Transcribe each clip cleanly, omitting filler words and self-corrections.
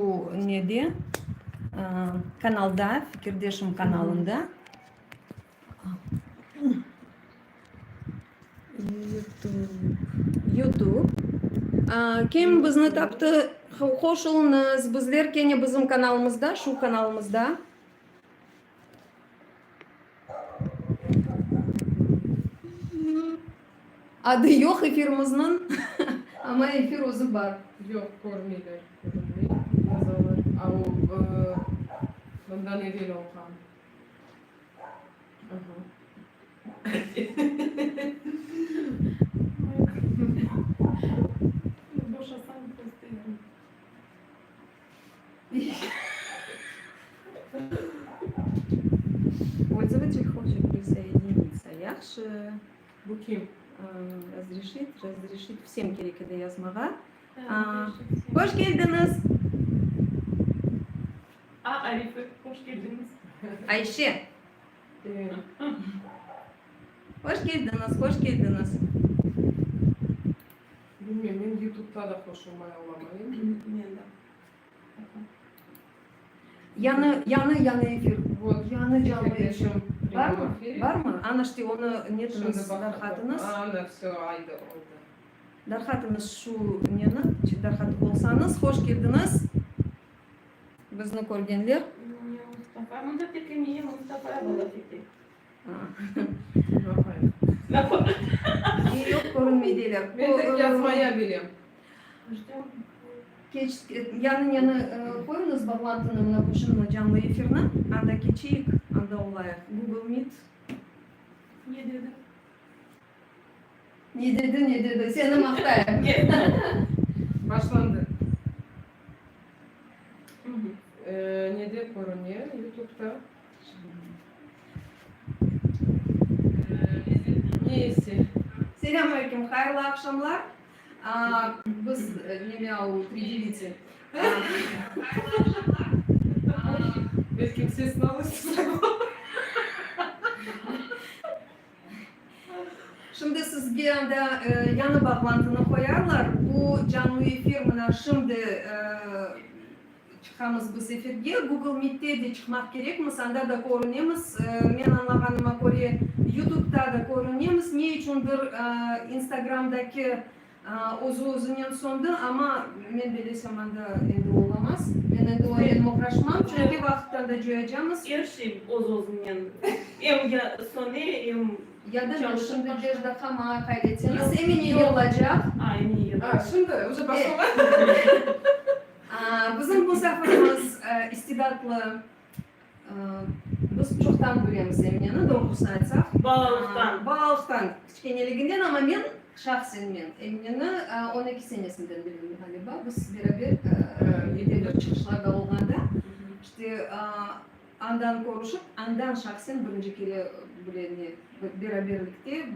Bu neydi? Kanalda, Fikirdeşim kanalında. YouTube. Kim bizni taptı? Hoş olunuz. Bizler kene bizim kanalımızda, şu kanalımızda. Adı yok efirimizin ama efir özü var. Yok, görmeyler. Yazarlar. Ama bundan edil olkan. Boşasam gösteririm. Пользователь хочет присоединиться. Yaxşı. Bu kim? Разрешить всем керекede yazmağa. Hoş geldiniz. Arife, hoş geldiniz. Ayşe. Ee, Hoş geldiniz, hoş geldiniz. Bilmiyorum, ben YouTube'da da hoşuma olamayım. Yanı efir. Вот, Yanı canlı efir. Fikirdeşim Var mı? прямой эфире. Var mı? Anlaştı onu Şimdi netiniz, bak. darhatınız. Ana, все, ayda oldu. Darhatınız şu neni, darhat olsanız hoş geldiniz. Bizni ko'rganlar. Mustafa, bunda tek emiye Mustafa bo'ladi. Yok ko'rinmaydilar. Ben tek yazmaya biliyorum. Keç, yanı koyunuz bağlantını mına koşun canlı efirine. Anda keçeyik, anda olayıq. Google Meet. Ne dedi? Ne dedi? Seni maqtayım. Başlandı. Ne de korunuyor YouTube'da? Neyse. Selamünaleyküm, hayırlı akşamlar. Biz o определите. Belki sesini alırsın. Şimdi sizge de yanı bağlantını koyarlar. Bu canlı efir mına şimdi çıkamız bu efirge. Google Meet'te de çıkmak gerekmiz. Anda da korunemez. Men anlağanıma göre YouTube'da da korunemez. Ne içindir Instagram'daki o'zi-o'zining sondu ama men bilesem anda endi olamaz. Men endi o'yin uğraşmam. Çünkü vaqtdan da joyacağımız. Erşim o'z-o'zimdan. Emga soni, em Ya da şimdi bir kama kaydetseniz emin iyi olacak. aynı yıl. Şimdi уже başladı. Bizim bu seferimiz istidatlı. Biz çoktan bilemiz Emine'ni doğrusunu aytsak. Bağlıktan. Kichkineliginden ama men şahsen Emine'ni 12 senesinden biliyorum galiba. Biz beraber bir çıkışlarda olganda. İşte andan konuşup, andan şahsen birinci kere bileni beraberlikte bir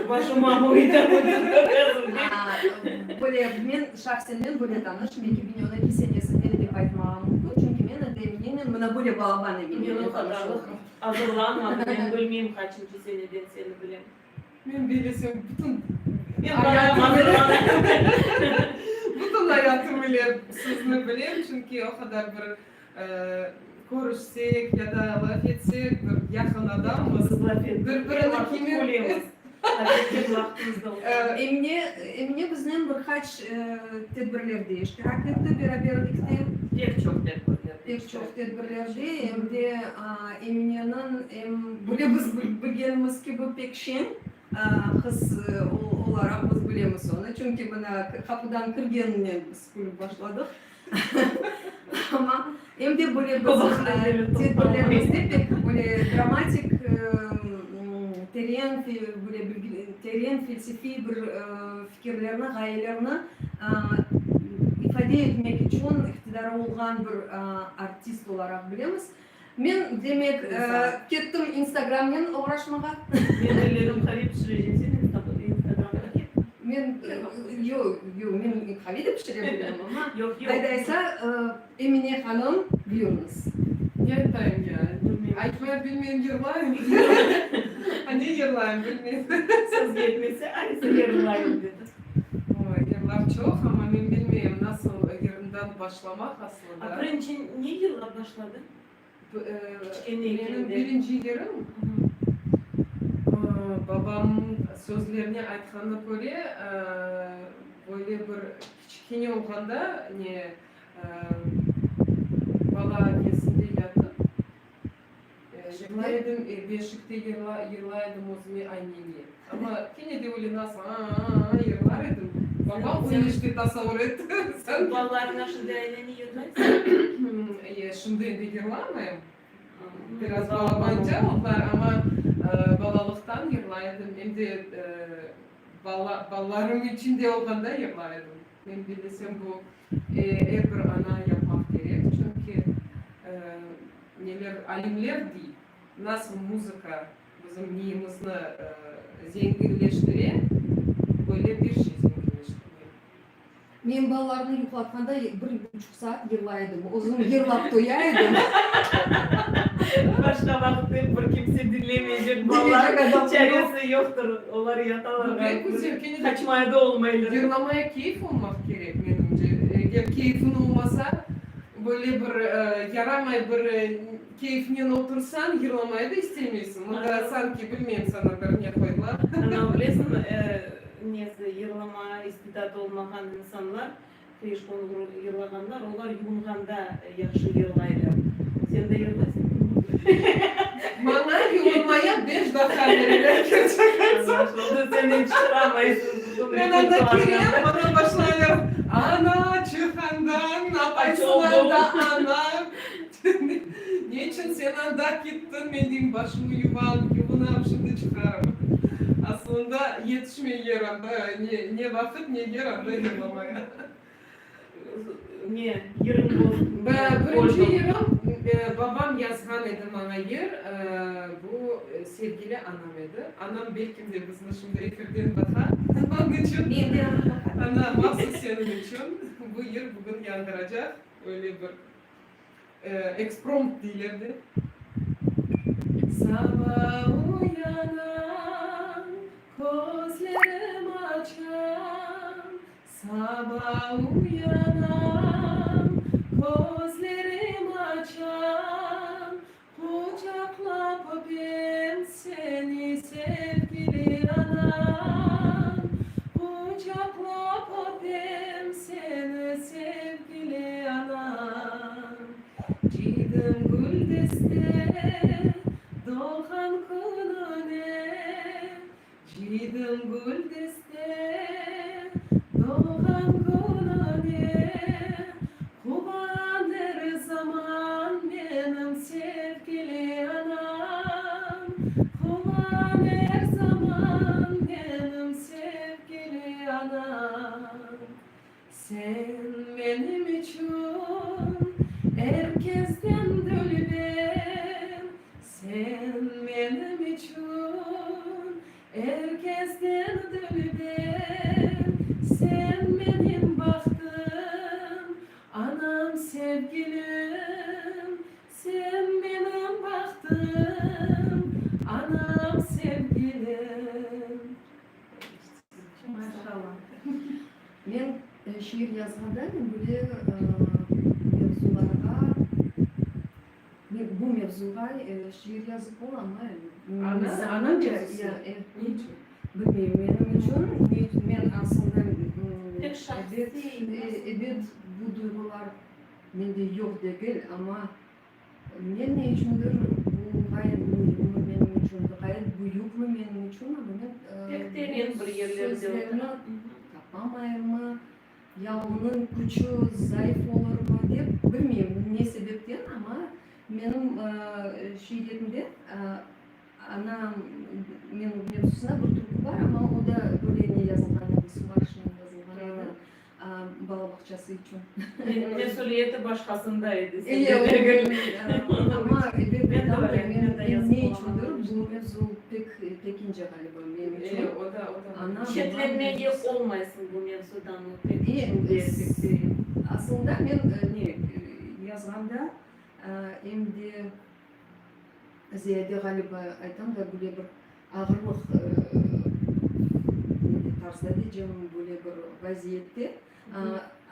Вашу маму böyle men şahsen böyle tanışım 2012 senesinden dep aytmagam mümkün. Çünkü men Emine'nin mına böyle bağban Emine'yle tanışıyorum. Hazırlanmadım, ben bilmeyeyim kaçıncı seneden seni bileyim. Ben bilesem bütün bütün hayatımı bile sizni bileyim çünkü o kadar bir görüşsek ya da laf etsek bir yakın adamız. Birbirine kimin Emine bizden birkaç tedbirlerde iştirak etti, beraberlikte. Pek çok tedbirlerde hem de Emine'nin böyle biz bilgenimiz gibi pek şen kız olarak biz bilemiz onu. Çünkü bana kapıdan kirgeninden biz kulüp başladık. Ama hem de böyle biz tedbirlerimizde pek böyle dramatik terin felsefi bir fikirlerini, gayelerini ifade etmek için iktidara olgan bir artist olarak bilemiz. Men demek kettim Instagram'dan uğraşmağa. Ben ellerim kayıp süreceksin Instagram'da gittim. Men men halide pişirebilirim ama. Yok. Kaydaysa Emine Hanım biliyorsunuz. Yettayım yani. Aytmaya bilmeyen yırlayım. Hani yırlayım bilmeyen. Söz gelmesi, aynısı yarınlayım dedi. ben bilmiyorum nasıl yerinden başlamak aslında. Birinci ne yıllar başladı? Benim birinci yerim babam sözlerini aytkanına göre böyle bir kichkine olganda ne bala nesinde yatıp yırlaydım, beşikte yırlaydım özüme ayneni. Ama yine de öyle nasıl yırlardım. Babam onu işte tasavvur etti. Sen Ballar nasıl değerlerini yırlarsın? şimdi de yırlamayım. Biraz balabanca onlar ama balalıktan yırlaydım. Hem de ballarım içinde olganda yırlaydım. Ben bilsem bu her bir ana yapmak gerek. Çünkü neler alimler değil. Nasıl müzika bizim neyimizni zenginleştirir, böyle bir şey zenginleştirir. Men balalarni yuqlatganda 1,5 saat yig'laydim. O'zim yig'lab qo'yardim. Başka vakti bir kimse dinlemeyecek. Dinleyecek Ballar adam çaresi yoktur. Onlar yatalar. Ben kuzerkeni de Kaçmaya da olmayılır. yırlamaya keyif olmak gerek benimce. Eğer keyfin olmasa böyle bir yaramay bir keyfinen otursan yırlamaya da istemiyorsun. O da sanki bilmeyeyim sana bir ne koydular. Ana bilesin neyse yırlama istidat olmayan insanlar kıyış konu yırlaganlar onlar yumganda yaxşı yırlaylar. Sen de yırlaysın. Bana yırlamaya 5 dakika verirler gerçekten. Seni çıkaramayız. Ben anda gireyim, bana başlayalım. Ana çıkandan, apaysılar da ana. Niçin sen anda gittin, benim başımı yuvanam şimdi çıkarım. Aslında yetişmeyelim, ne vakit ne yer anda yırlamaya. Ne? Yırın bu. Birinci yerim, babam yazgan edi bana yer, bu sevgili anam edi. Anam belki de bizni şimdi efirden bakar. Onun için Men de ana mahsus senin için bu yer bugün yandıracak. Öyle bir eksprompt değildi. Sabah uyanan, gözlerim açan, sabah uyanan, gözlerim açan, kucaklap öpeyim seni sevgili anam, kucaklap öpeyim seni sevgili anam. Cidim gül deste, doğan kılone, cidim gül deste, doğan kılone, kuban her zaman benim sevgili anam, kuban her zaman benim sevgili anam. Sen benim için herkesten dölüden, sen benim için herkesten dölüden, sen benim baktım, anam sevgilim, sen benim baktım, anam sevgilim. Maşallah. men şiir yazganda böyle mevzularga bu mevzuga şiir yazıp bolamı. Ana mevzusu. Niçin? Bilmiyorum, benim için men aslında Pek şahsi evet bu duygular mende yok değil ama men ne içindir bu gayet mühim benim için gayet büyük mü benim için ama ben Pek derin bir yerlerde sözlerini oldu. tapamayım mı ya onun gücü zayıf olur mu diye bilmiyorum ne sebepten ama benim şiirimde ana benim mevzusuna bir türkü var ama o da böyle ne yazılgan Suvarş'ın yazılgan edi. Bala bahçesi için. Mesuliyeti başkasındaydı. Ama evet Ben de öyle, ben ben de ne yazıp içindir olamam. bu mevzu pek ince galiba benim için. O da. Ana- Çetlenmeye olmayasın bu mevzudan. Pek İyi, şimdi aslında men ne yazganda endi ziyade galiba aytam da böyle bir ağırlık Kars'ta diyeceğim böyle bir vaziyette.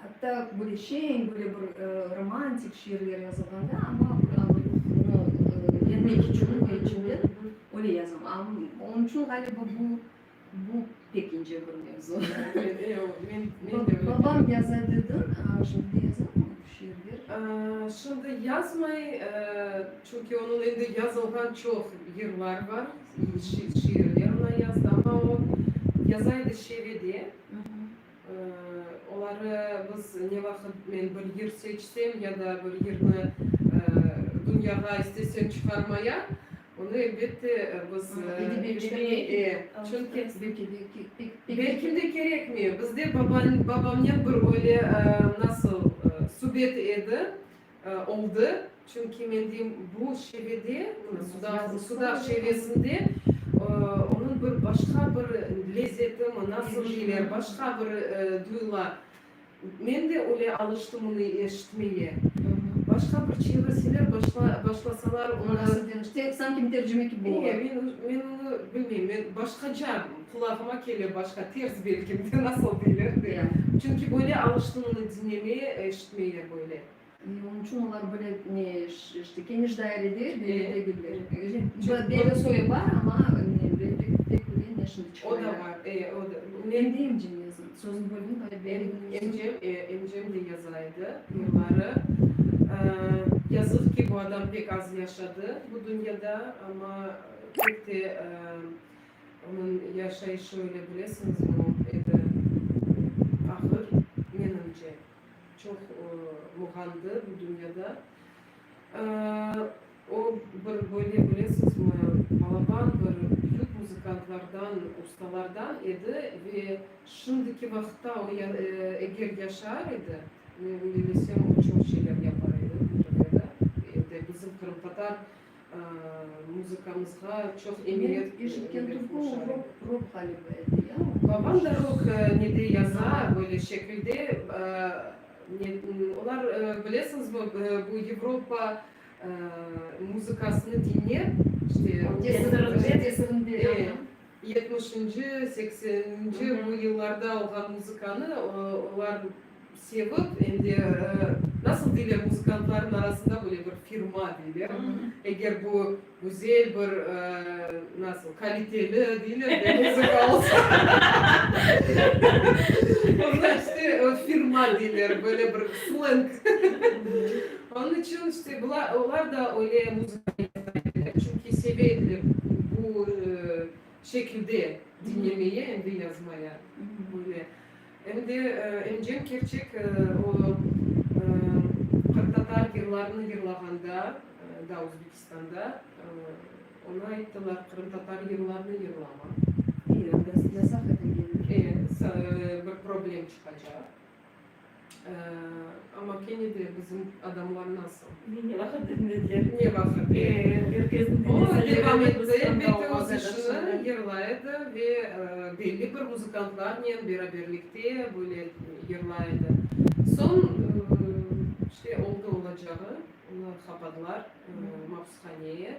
Hatta böyle böyle bir romantik şiirler yazıldığında ama bunu yenmek için içinde öyle yazım. Ama onun için galiba bu pek ince bir mevzu. Babam yazar dedin, şimdi yazar mı bu şiirler? Şimdi yazmayı, çünkü onun elinde yazılgan çok yıllar var, şiirlerini yazdı ama o yazaydı şiiri. Onları biz ne vakit ben bir yer seçsem ya da bir yerini dünyada istesem çıkarmaya, onu elbette biz çünkü belki de gerekmiyor. Bizde babamın bir öyle nasıl subjekt oldu. Çünkü ben bu şivede, suda şivesinde onun bir başka bir lezzeti nasıl gelir, başka bir duyular. Ben de öyle alıştım onu eşitmeye. Başka bir çevresiler başlasalar onu... Nasıl denir? Sanki tercüme gibi olur. Ben onu bilmiyorum. Başkaca kulağıma geliyor, başka ters belki de nasıl bilir. Çünkü böyle alıştım onu dinlemeye, eşitmeye böyle. Onun için onlar böyle ne işte geniş dairede böyle gibiler. Böyle soyu var ama pek ne şimdi çıkıyor. O da var. O da. Ne diyeyim yazın. Sözün bölümü böyle Emcem de yazaydı yılları. Yazık ki bu adam pek az yaşadı bu dünyada ama pek de onun yaşayışı öyle bilirsiniz mi? Ahır menimce çok muhandı bu dünyada. O böyle bilirsiniz mi? Balaban büyük müzikantlardan, ustalardan idi ve şimdiki vakitte o eğer yaşar idi, bilesem o çok şeyler yapar idi bu dünyada. Bizim Kırım Tatar müzikamızga çok emniyet vermişler. Rock galiba ya. Babam da rock ne de yazar böyle şekilde. Onlar bilirsiniz mi bu Avrupa müzikasını dinler. İşte 70. 80. bu yıllarda olan müzikanı onlar sevip hem de nasıl diler müzikantların arasında böyle bir firma diler. Eğer bu güzel bir nasıl kaliteli diler bir müzika olsa onlar işte firma diler böyle bir slang. Onun için işte onlar da öyle müzik çünkü seviyorlar bu şekilde dinlemeye hem de yazmaya böyle. Hem de Emcem gerçek o Kırtatar yıllarını yırlaganda da Özbekistan'da ona aittiler Kırım Tatar yıllarını yırlama. Bir problem çıkacak. Ama yine de bizim adamlar nasıl? Ne vakit dinlediler? Ne vakit? O devam etti. Elbette o işini yırlaydı ve belli bir müzikantlarla beraberlikte böyle yırlaydı. Son işte oldu olacağı, onu kapadılar mahpushaneye.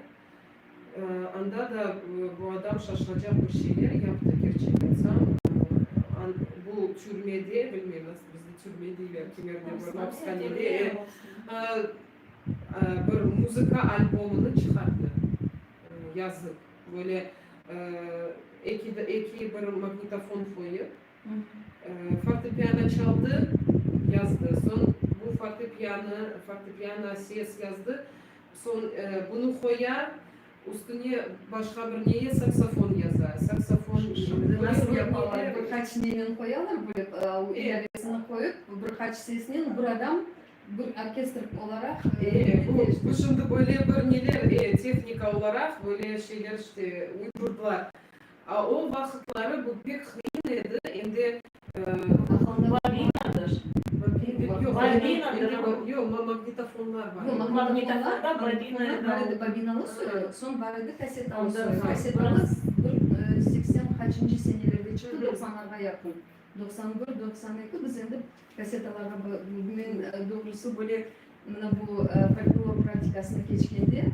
Anda da bu adam şaşılacak bir şeyler yaptı gerçekten. Bu türmede, bilmiyorum nasıl bizde türme değil, kimerde bir mahpushanede bir müzika albümünü çıkarttı. Yazıp böyle iki bir magnetofon koyup fortepiyano çaldı, yazdı. Son bu fortepiyano ses yazdı. Son bunu koyar, üstüne başka bir neye saksafon yazar. Saksafon nasıl yaparlar? Birkaç neyin koyarlar böyle ilerisine koyup birkaç sesinin bir adam bir orkestr olarak bu şimdi böyle bir neler teknika olarak böyle şeyler işte uydurdular. O vakitleri bu pek kıyın idi. Hem de Balinadır. Yok magnetofonlar var. Magnetofonda babinalı söylüyor. Son barada kasetalı söylüyor. Kasetalı 80 kaçıncı senelerde çıktı 90'lara yakın. 91-92 biz endi kasetalarga men doğrusu böyle bu folklor praktikasına geçkende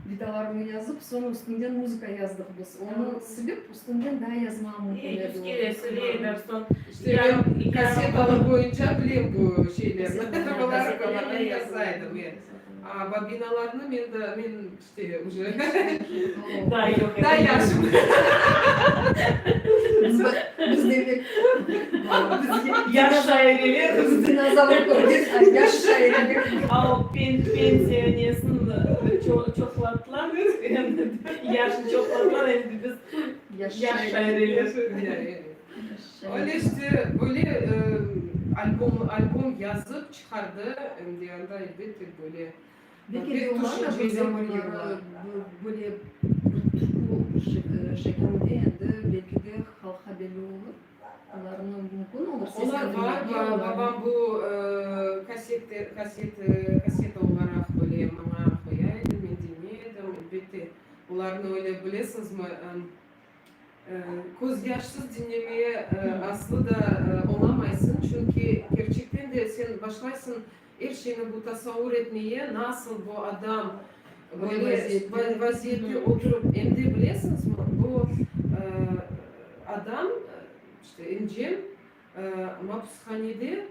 bir kavitalarını yazıp sonra üstünden müzika yazdık biz. Onu silip üstünden daha yazmamı Yüz kere söyleyerler son. İşte ben kasetalar boyunca bileyim bu şeyleri. Bunlar yazsaydım. Bobinalarını men işte уже Daha yok. daha yaşım. Biz demek Yaş şairleri. biz dinozavr koyduk. Yaş şairleri. Ama pensiyonesin çoklatlar. Yaşlı çoklatlar hem de biz yaş şairleri. Öyle işte böyle albüm yazıp çıkardı. Diyanda elbette böyle Belki de onlar da bu zamanlar böyle tutku şeklinde yani belki de halka belli olur. Onların mümkün olur. Onlar var. Babam bu kaset olarak böyle bana koyaydı. Ben dinledim. Elbette onların öyle bilesiniz mi? Göz yaşsız dinlemeye aslında olamayısın. Çünkü gerçekten de sen başlarsın her şeyini bu tasavvur etmeye nasıl bu adam böyle vaziyette oturup hem de bilesiniz mi? Bu adam işte İncil mahpushanede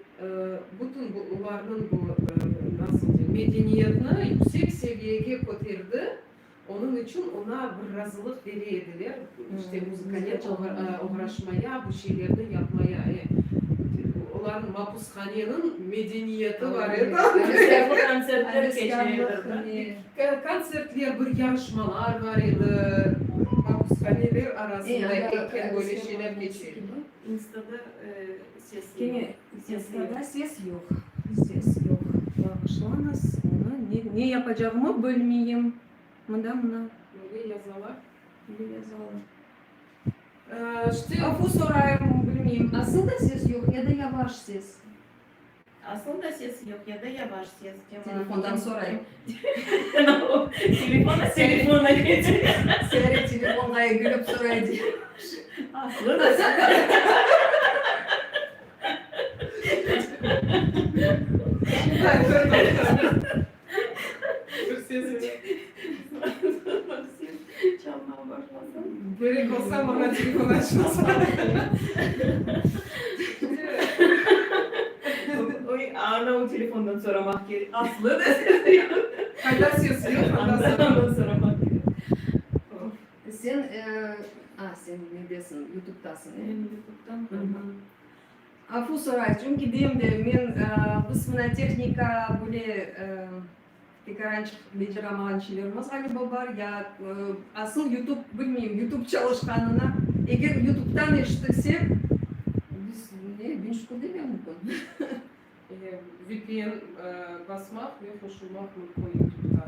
bütün bunların bu nasıl diyeyim medeniyetini yüksek seviyeye kotardı. Onun için ona bir razılık veriyordular. İşte müzikaya uğraşmaya, bu şeylerini yapmaya. Onların mahpushanenin medeniyeti var ya. Konsertler geçiyordu. Konsertler, bir yarışmalar var idi. Mahpushaneler arasında böyle şeyler geçiyor. Insta'da ses Insta'da ses yok. Ses yok. Bağışlanız. Onu ne yapacağımı bilmeyeyim. Mına. Böyle yazılar. Böyle yazalım. İşte Afu sorayım bilmeyeyim. Aslında ses yok ya da yavaş ses. Aslında ses yok ya da yavaş ses. Telefondan sorayım. Telefona geçiyor. Seyret telefonla gülüp soraydı. Aslında çalmaya başlasın. gerek olsa bana telefon açmasın. O telefondan soramak gerek. Aslında Kadar ses yok. ondan soramak gerek. Sen sen ne diyorsun? YouTube'dasın. YouTube'dan. Afu sorayım çünkü diyeyim de men biz buna teknika böyle tekarançık beceramançılarımız galiba var ya asıl YouTube bilmiyorum YouTube çalışkanına eğer YouTube'dan işitsek biz ne binşku demiyor muyum? VPN basmak ve koşulmak mümkün YouTube'da.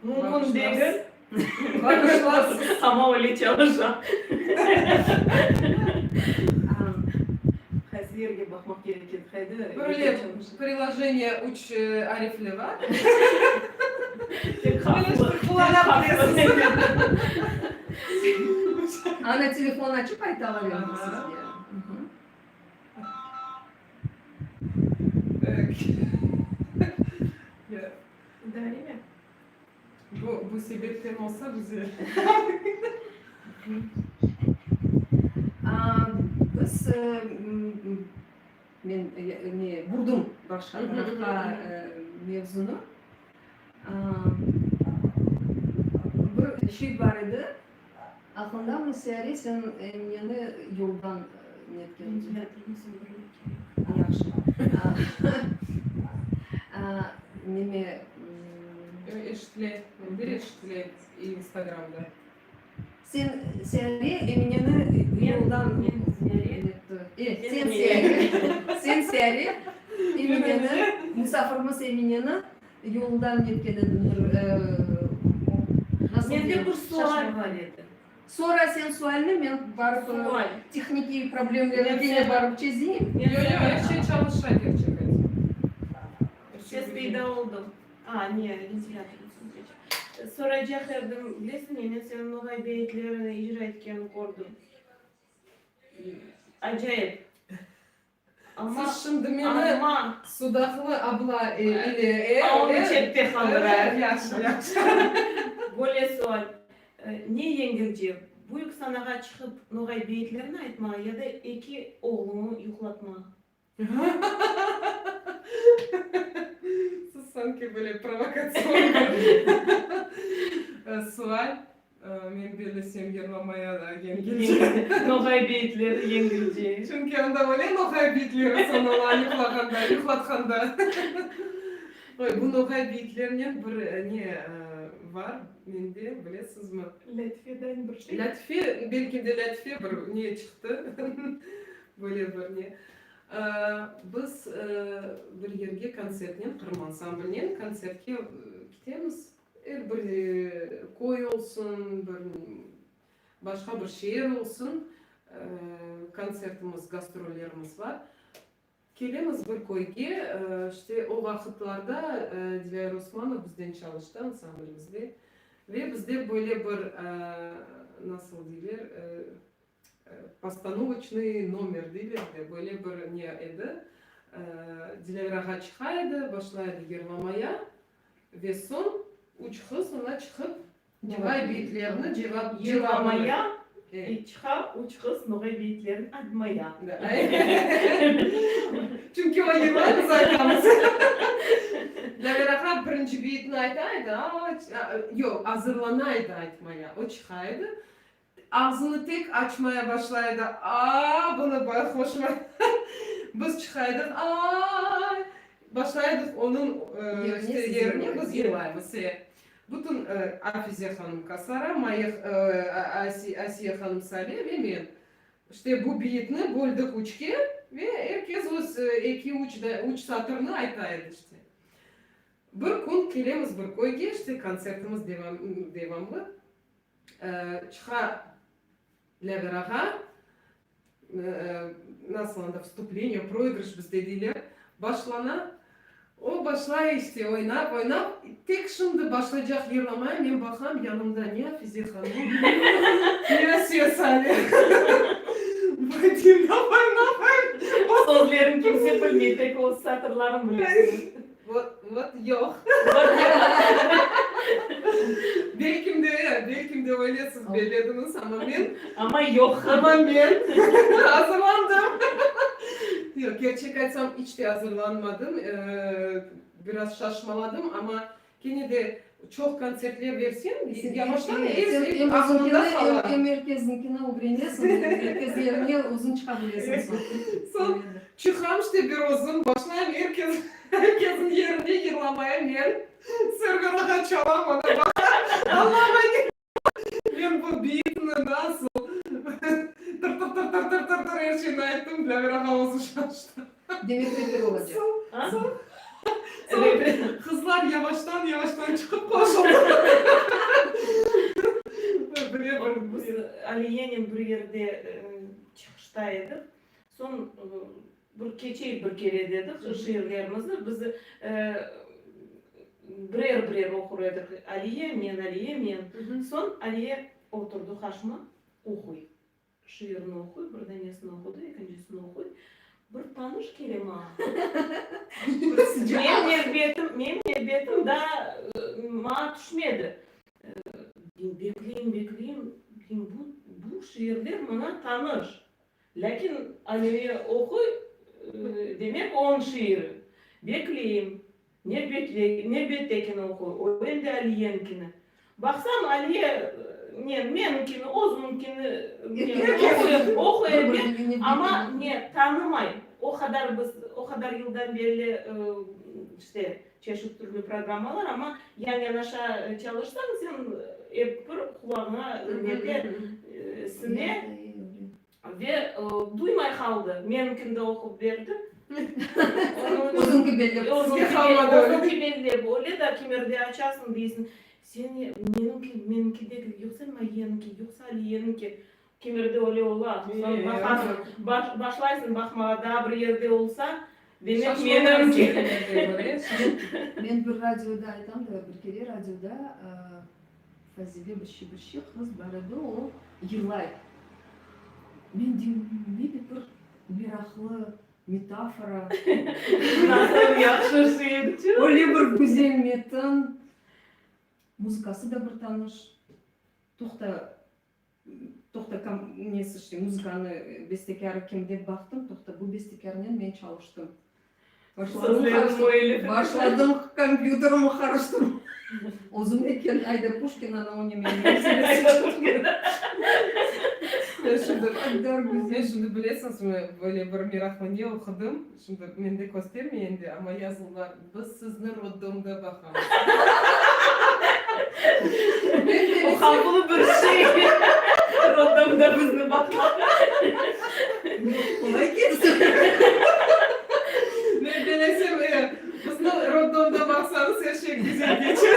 Mumkun değil. Bakışlar. Ama öyle çalışan. Hazirge bakmak gerekir. Böyle приложение uç harfli var. Ana telefon açıp aytalamıyorum sizce. Bu sebepten olsa bize. Biz men vurdum başka tarafka mevzunu. Bir şey var idi. Aklımda mı Siyari sen yeni yoldan netken? Yaxşı. Neme Eşitli, bir eşitli Instagram'da. sen Siyari Emine'ni yoldan sen Siyari Emine'ni misafirimiz Emine'ni yoldan netkenidir. Mende bir sual var edi. Sonra sen sualini men barıp texniki problemleri yine barıp çözeyim. Yok her şey çalışır gerçekten. Ses peyda oldu. Niye? Ventilatör süzgeç. Soracak edim, bilesin yine senin olay beyitlerini icra etken gördüm. Acayip. Ama Siz şimdi beni ama Sudaklı abla onu çekti kalır. Yaxşı, yaxşı. Böyle sual. Ne yengilce? Bu yük sanağa çıkıp Nogay beyitlerini aytma ya da iki oğlunu yuklatma. Siz sanki böyle provokasyon sual. Men belesem yırlamaya da yengilce. Nogay beyitleri yengilce. Çünkü onda böyle nokay bitleri sanalar yuklatganda. Bu nokay bitlerinin bir ne var mende bilesizmi? Latvia'dan bir şey. Latviya, belki de Latviya bir ne çıktı? Böyle bir ne? Biz bir yerge konsertnen, Kırım ansamblinen konsertke gitemiz. Bir koy olsun, bir başka bir şehir olsun. Konsertimiz, gastrollerimiz var. Kelemiz bir koyga, işte o vakitlarda Dilayar Osmanov bizden çalıştı ansamblimizde. Ve bizde böyle bir, nasıl deyler, постановочный номер deyler de, böyle bir ne edi. Dilayar'a çıkaydı, başlaydı yırlamaya ve son üç kız ona çıkıp Nogay beyitlerini Yırlamaya, çıka uç kız Nogay beyitlerini admaya. Çünkü o yıllar zaten. Dilayar'a birinci beyitini aytaydı, yok hazırlanaydı aytmaya, o çıkaydı. Ağzını tek açmaya başlaydı. Bunu bak hoşuma. Biz çıkaydık. Başlaydık onun işte yerine biz yırlayımız. Bütün Afize Hanım Kasara, Asiye Hanım Salih ve ben. İşte bu beyitini böldük üçke ve herkes o üç satırını aytaydı işte. Bir gün kelemiz bir koyga, işte konsertimiz devamlı. Çıka Dilayar'a nasıl anda вступление, проигрыш bizde deyler. Başlana, o başlay işte oynap, tek şimdi başlayacak yırlamaya, men bakam yanımda ne Afize Hanım, ne Asiye Salih. Bakayım ne yapayım. Sözlerin kimse bilmiyor, tek o satırlarını biliyorsun. Вот yok. Belki de öyle siz belirlediniz Ama yok. ama ben hazırlandım. Yok, gerçek açsam hiç de hazırlanmadım. Biraz şaşmaladım ama yine de çok konsertler versin. Yavaştan Sen aklımda kalan. hem herkesinkine öğreniyorsun, herkes yerine uzun çıkabiliyorsun Son çıkam işte bir uzun başlayayım herkesin yerine yırlamaya men Sergarağa çalamadım. Allah'ım ben bu beyitini nasıl tır her şeyini ayttım Dilayar'a havası şaştı. Demek reper olacak. Evet. Kızlar yavaştan çıkıp koşuldu. Biz Aliye'nin bir yerde çıkıştaydık. Son bir keçeyi bir kere dedik, şiirlerimizi biz birer okur edik. Aliye, men. Son Aliye oturdu karşıma, okuy. Şiirini okuy, bir tanesini okudu, ikincisini okuy. Bir tanış kelime. Benim niybetim da ma düşmedi. Bekleyeyim. Bu şiirler bana tanış. Lakin Aliye okuy, demek onun şiiri. Bekleyeyim. Ne betekini okuy, o hem de Aliye'ninkini. Baksam Aliye, meninkini, ozunkini okuyor. Ama ne tanımayın. O kadar yıldan beri işte çeşitli türlü programlar ama yan yanaşa çalışsan sen hep bir kulağına sine ve duymay kaldı. Meninkini de okup verdim. Uzun belli. Uzun belli. Öyle da kimerde açarsın değilsin. Sen menimki de yoksa Mayenki, yoksa Aliye'ninki. Kimerde öyle ola. Başlaysın bakmaya da bir yerde olsa demek menimki. Ben bir radyoda aytam da bir kere radyoda Fazile bir şey kız baradı o yıllar. Ben diyorum ne bir meraklı метафора. Nasıl yaxşı şeydi. Öyle bir güzel metin. Muzikası da bir tanış. Toxta nesi işte muzikаны bestekarı kim deb baktım. Toxta bu bestekarından ben çalıştım. Başladım kompüterimi karıştırdım. Ozum eken Ayda Pушкина на университете. Мен şimdi білесіңіз, böyle бір мирафония оқыдым. Şimdi менде көстем енді, ama yazылар, biz sizni роддомда бақамыз. Okan bunu bir şey. Rodamda bizni bakmak. Kolay gelsin. Men bilesem, bizni роддомда бақсаңыз, her şey güzel geçer.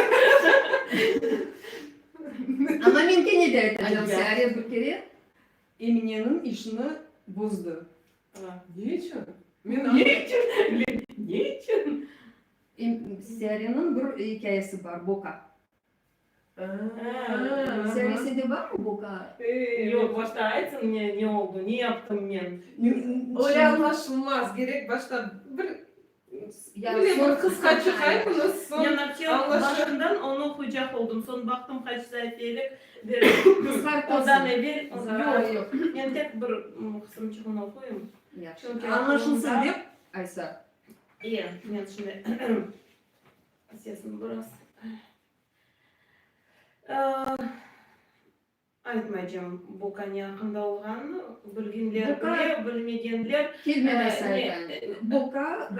Ama mümkün de aytacağım. Ay, ya. Seriye bir kere Emine'nin işini bozdu. Niçin? Niçin? Seriyenin bir hikayesi var, Boka. Serisinde var mı Boka? Yok başta aytın ne oldu, ne yaptım ben. Öyle anlaşılmaz. Gerek başta bir kıska çıkaydınız. Yanakçı başından onu okuyacak oldum. Son baktım kaç sayfalık. Kıskartasın. bir Zararı yok. yok. Ben tek bir kısımcıkını okuyayım. Çünkü Anlaşılsın aklımda- deyip Aysa. İyi, ben şimdi sesim biraz. Aytmayacağım bu kan yakında olganını bilginler Boka- bile, bilmegenler Kelime Ee, Aysa. ne- Boka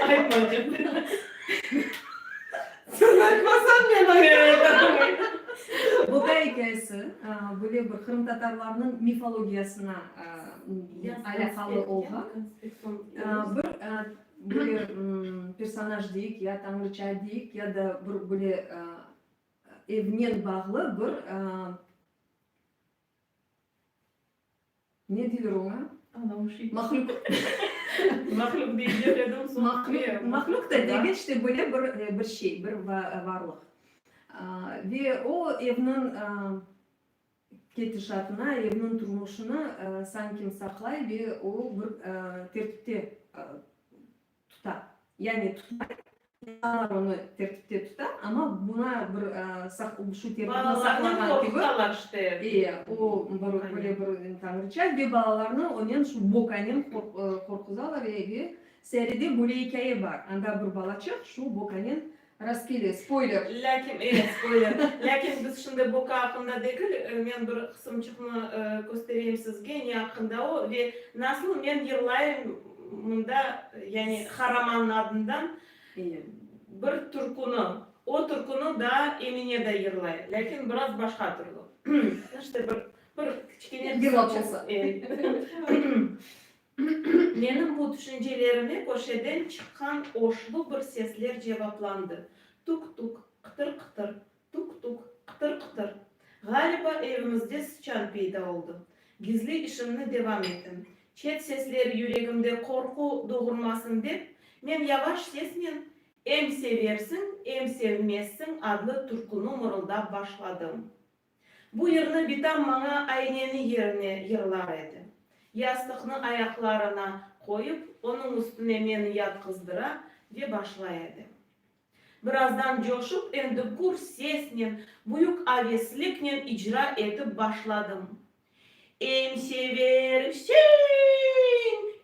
aytmayacağım. Sen aytmasan ben aytmayayım. Boka hikayesi böyle bir Kırım Tatarlarının mifologiyasına alakalı olgan. Bir böyle personaj deyik ya tanrıça deyik ya da bir böyle evnen bağlı bir ne diyor ona? Mahluk. Mahluk deyince dedim sonra. Mahluk da değil işte böyle bir şey, bir varlık. Ve o evnin ketişatına, evnin durmuşuna sanki saklay ve o bir tertipte tutar. Yani tutmay. İnsanlar onu tertipte tutar ama buna bir şu tertipini saklagan Bağlarını gibi. korkutalar işte. İyi, o böyle bir tanrıça ve bağlarını onun şu bokanın korkuzalar ve seride böyle hikaye var. Anda bir balaçık şu bokanın rastgele spoiler. Lakin evet spoiler. Lakin biz şimdi bu hakkında değil, men bir kısımçıkını göstereyim sizge ne hakkında o ve nasıl men yıllayım bunda yani Haraman'ın adından İyi. bir türkünü, o türkünü da Emine de yırlay. Lakin biraz başka türlü. İşte bir kichkine Yırlap olsa. Menin bu düşüncelerime köşeden çıkan oşlu bir sesler cevaplandı. Tuk tuk, kıtır kıtır, tuk tuk, kıtır kıtır. Galiba evimizde sıçan peyda oldu. Gizli işimni devam ettim. Çet sesleri yüreğimde korku doğurmasın dep, men yavaş sesmen em seversin, em sevmezsin adlı türkünü mırılda başladım. Bu yerini bitam bana ayneni yerine yırlar edi. Yastıkını ayaklarına koyup onun üstüne meni yatkızdıra ve başlaydı. Birazdan coşup endi gur sesle, büyük aveslikle icra edip başladım. Em seversin,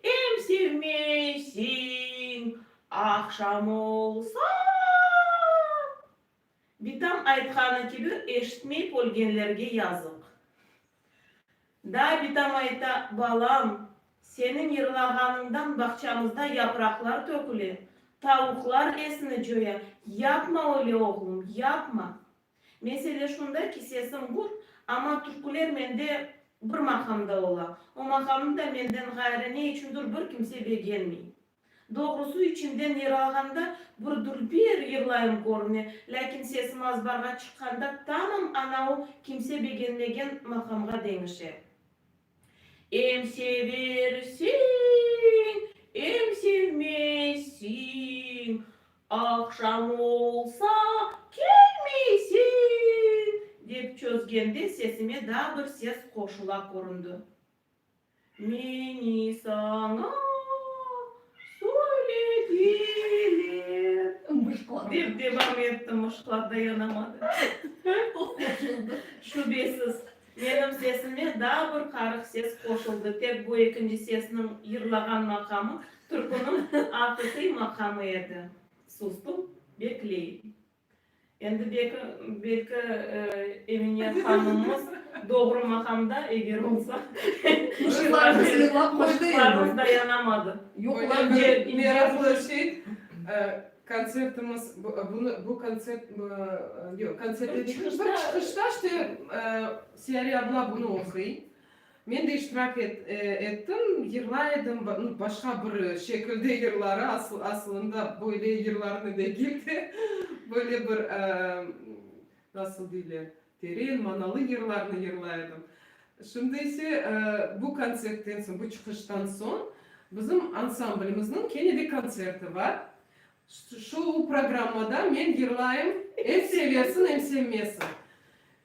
em sevmezsin, akşam olsa. Bitam aytkanı gibi eşitmeyip olgenlerge yazık. Da bitam ayta, balam, senin yırlağanından bahçamızda yapraklar tökülü, tavuklar esini joya. Yapma öyle oğlum, yapma. Mesele şunda ki sesim vur, ama türküler mende bir makamda ola. O makamda menden gayrı ne içindir bir kimse beğenmeyi. Doğrusu içinden yırağanda bir dülbir yırlayım görüne. Lakin sesim az barga çıkkanda tamam ana o kimse beğenmegen makamga demişe. Em seversin, em sevmezsin, akşam olsa gelmesin dep çözgende sesime daha bir ses koşula göründü. Meni sana söylediler. Bışkılar. Deyip devam ettim, ışıklar dayanamadı. Şüphesiz. Benim sesime daha bir karık ses koşuldu. Tek bu ikinci sesinin yırlagan makamı, türkünün akıkı makamı edi. Sustum, bekleyim. Endi belki Emine Hanımımız doğru makamda eğer olsa Işıklar kısılıklap koştu ışıklarımız yani. dayanamadı. Yok Böyle lan. bir meraklı şey, konsertimiz, bu konsept, yok konsertte çıkışta işte Siyari abla bunu okuyor. Ben de iştirak ettim, yırlaydım, başka bir şekilde yırları aslında böyle yırlarını değil de böyle bir nasıl diyeyim, derin manalı yırlarını yırlaydım. Şimdi ise bu konsertten sonra, bu çıkıştan sonra bizim ansamblimizin kendi bir konserti var. Şu programda ben yırlayım, hem seversin hem sevmesin.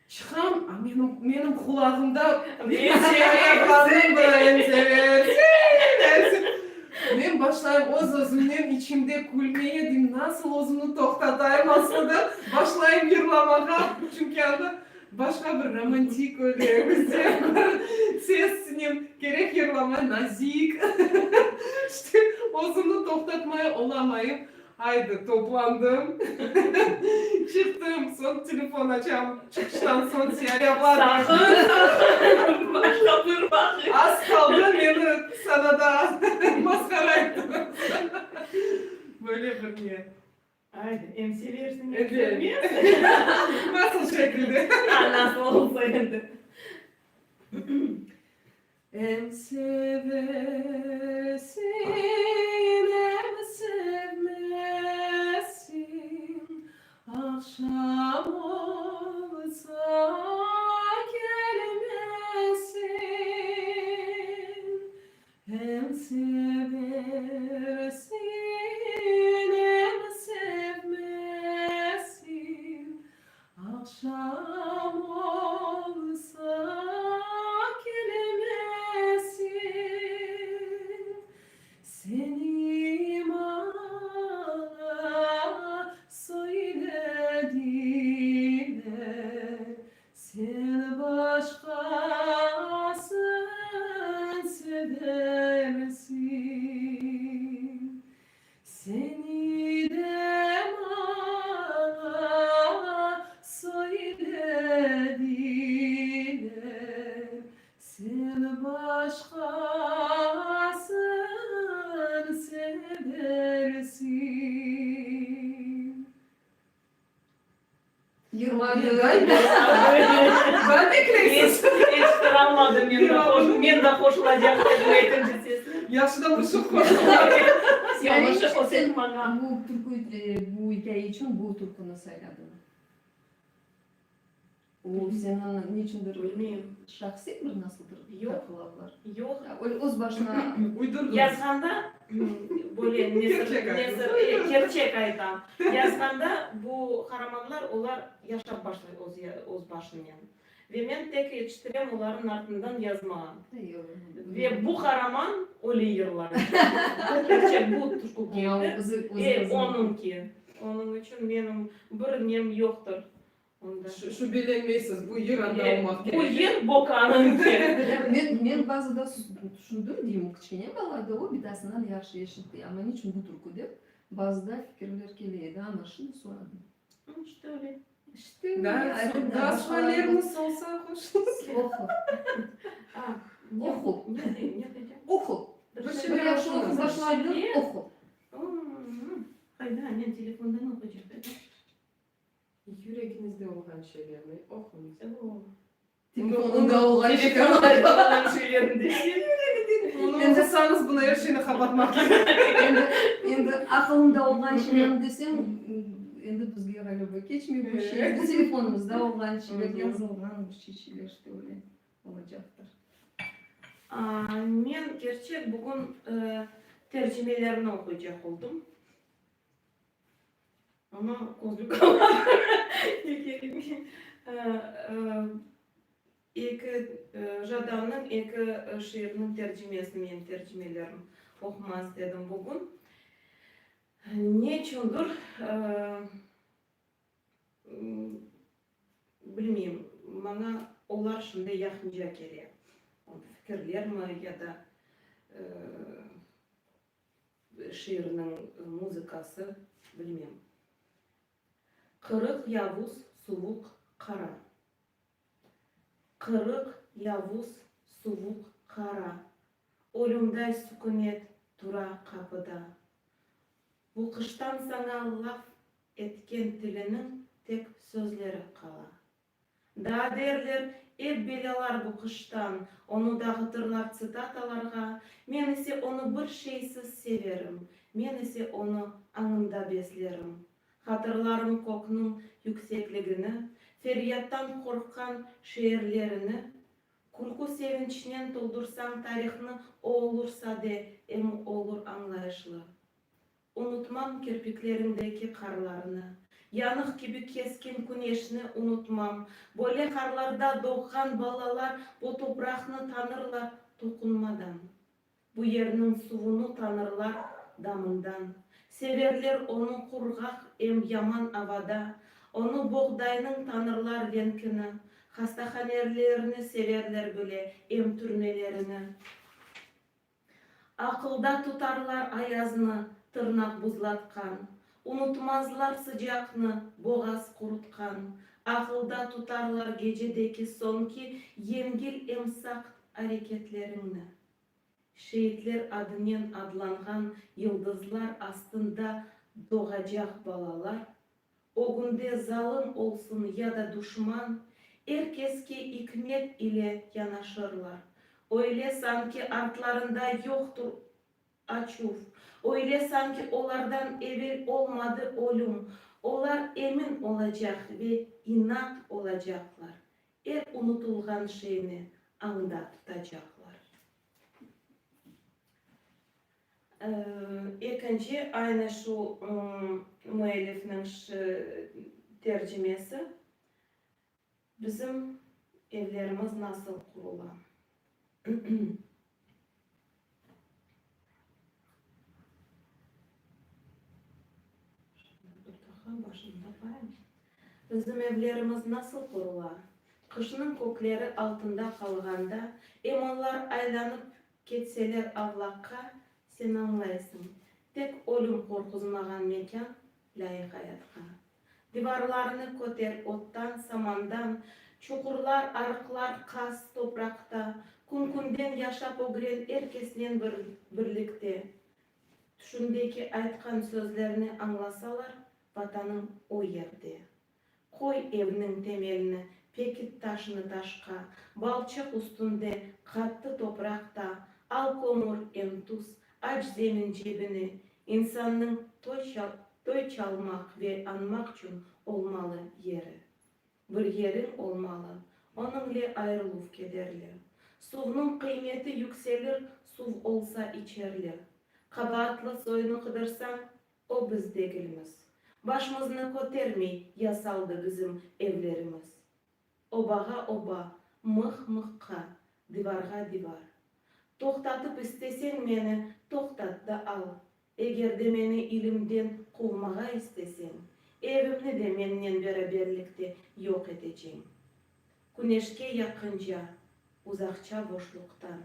Çıkam, benim kulağımda Ben seversin. hem seversin. Ben başlayayım özümden içimde gülmeye diyeyim, nasıl özümü toktatayım aslında başlayayım yırlamaya. Çünkü anda başka bir romantik öyle güzel sesini gerek yırlama nazik. İşte özümü toktatmaya olamayıp haydi toplandım. Çıktım, son telefon açam. Çıkıştan son siyah yapmadım. Sakın. Başka bir bak. Az kaldı beni sana da maskara ettim. Böyle bir niye? Haydi, hem seversin hem Evet. sevmiyorsun. Nasıl şekilde? Nasıl olsaydı. Hem seversin hem sevmezsin. Akşam olsa gelmesin. Hem seversin hem sevmezsin. Akşam olsa gelmesin. Seni bana söylediler. Sen başkasın seversin. Seni de bana söylediler. Sen başkasın seversin. Yırmadı. Ben bekleyeyim. Hiç kıramadım. Ben de hoşlanacağım bu ikinci sesi. Yaşlı buruşuk koşu. Yanlış o ses bana. Bu türkü, bu hikaye için bu türkünü söyledim. O senin niçindir? Bilmiyorum. Şahsi bir nasıldır? Yok. Takılarlar. Yok. Ya, öyle öz başına Uydurdum. Yazganda böyle gerçek aytam. Yazganda bu kahramanlar olar yaşap başlıyor öz başından. Ve ben tek yetiştirem onların ardından yazmağım. Ve bu kahraman öyle yırlar. Gerçek bu Türk'ü geldi. Onunki. Onun için benim bir nem yoktur. Onda. Şu bilinmeysiz, bu yıranda olmak Bu gerek. yer bokanınki. Men bazıda şudur diyeyim, kichkine balada o bitasından yaxshi eshitdi. Ama niçin bu türkü deb bazıda fikrler keledi, ana shuni so'radim. İşte öyle. İşte Daha söyleriniz olsa hoş. Oku. Oku. Ne diyeceğim? Oku. Bir Bir şeyler yaxshi okuyun. o'qib boshladim, oku. Haydi annem telefondan okuyacak. Yüreğinizde olan şeylerini okuyun. Telefonunda olgan Telefondan şeylerinde. Onu okusanız buna her şeyini kapatmak. endi aqlimda olgan ishlarni desam, endi bizga g'alaba kechmay bu ish endi telefonimizda olgan ishlar yozilgan bu ishlar işte öyle olacaktır. Men gerçek bugün tercümelerini okuyacak oldum. Ama kozluk iki Jadam'ın iki şiirinin tercümesini men tercümelerim okumaz dedim bugün. Nechundur bilmeyeyim, bana olar şunday yakınca gerek. Fikirler mi ya da şiirinin muzikası bilmeyeyim. Kırık yavuz soğuk kara. Kırık yavuz soğuk kara. Ölümday sükunet dura kapıda. Bu kıştan sana laf etken tilinin tek sözleri kala. Da derler, belalar bu kıştan, onu dağıtırlar citatalarga, men ise onu bir şeysiz severim, men ise onu anında beslerim. Hatırlarım koknun yüksekligini, feryattan korkan şiirlerini, kulku sevinçten doldursan tarihini, o olursa de em olur anlayışlı. Unutmam kirpiklerimdeki karlarını, yanık gibi keskin güneşini unutmam. Böyle karlarda doğan balalar bu toprağını tanırlar dokunmadan. Bu yerinin suvunu tanırlar damından. Severler onu kurgak em yaman avada. Onu buğdayının tanırlar renkini. Hastahanerlerini severler böyle em türmelerini. Akılda tutarlar ayazını, tırnak buzlatkan. Unutmazlar sıcakını, boğaz kurutkan. Akılda tutarlar gecedeki sonki yengil emsak hareketlerini. Şehitler adının adlangan yıldızlar astında doğacak balalar. O günde zalim olsun ya da düşman, herkeske hikmet ile yanaşırlar. Öyle sanki artlarında yoktur açuf. Öyle sanki onlardan evvel olmadı ölüm. Onlar emin olacak ve inat olacaklar. Unutulgan şeyini anda tutacaklar. İkinci aynı şu müellifinin tercümesi. Bizim evlerimiz nasıl kurulan? Bizim evlerimiz nasıl kurulan? Kışının kökleri altında kalganda, onlar aylanıp ketseler avlakka, sen anlaysın. Tek ölüm korkuzmagan mekan, layık hayatka. Divarlarını köter ottan, samandan, çukurlar, arıklar, kas toprakta, kun-kunden yaşap ogren herkeslen birlikte. Düşündeki aytkan sözlerini anlasalar, vatanın o yerde. Koy evinin temelini, pekit taşını taşka, balçık üstünde, katlı toprakta, al komur em tuz, aç zemin cebini, insanın toy çalmak ve anmak için olmalı yeri. Bir yerin olmalı, onunla ayrılıp kederli. Suvnun kıymeti yükselir, suv olsa içerli. Kabahatlı soyunu kıdırsan, o biz değilimiz. Başımızını kotermey yasaldı bizim evlerimiz. Obağa oba, mıh mıhka, divarga divar. Toktatıp istesen meni, toktat da al. Eğer de meni ilimden kovmağa istesen, evimni de menden beraberlikte yok edeceğim. Güneşke yakınca, uzakça boşluktan,